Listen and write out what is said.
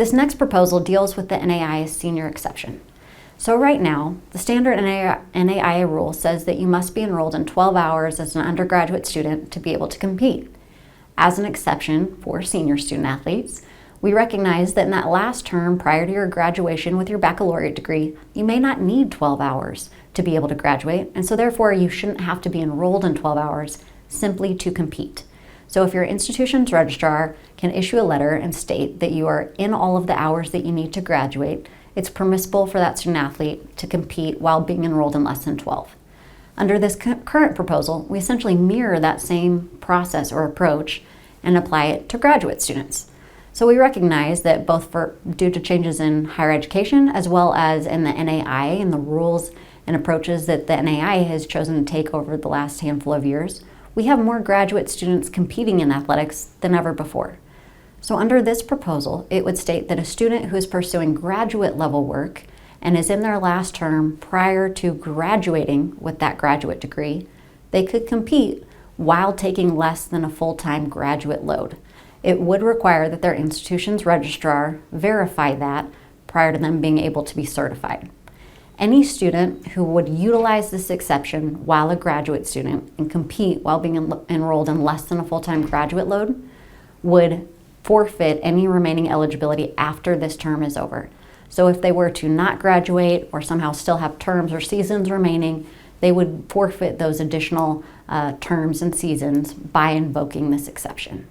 This next proposal deals with the NAIA senior exception. So right now, the standard NAIA rule says that you must be enrolled in 12 hours as an undergraduate student to be able to compete. As an exception for senior student athletes, we recognize that in that last term prior to your graduation with your baccalaureate degree, you may not need 12 hours to be able to graduate, and so therefore you shouldn't have to be enrolled in 12 hours simply to compete. So if your institution's registrar can issue a letter and state that you are in all of the hours that you need to graduate, it's permissible for that student athlete to compete while being enrolled in less than 12. Under this current proposal, we essentially mirror that same process or approach and apply it to graduate students. So we recognize that both due to changes in higher education as well as in the NAIA and the rules and approaches that the NAIA has chosen to take over the last handful of years, we have more graduate students competing in athletics than ever before. So under this proposal, it would state that a student who is pursuing graduate level work and is in their last term prior to graduating with that graduate degree, they could compete while taking less than a full-time graduate load. It would require that their institution's registrar verify that prior to them being able to be certified. Any student who would utilize this exception while a graduate student and compete while being enrolled in less than a full-time graduate load would forfeit any remaining eligibility after this term is over. So if they were to not graduate or somehow still have terms or seasons remaining, they would forfeit those additional terms and seasons by invoking this exception.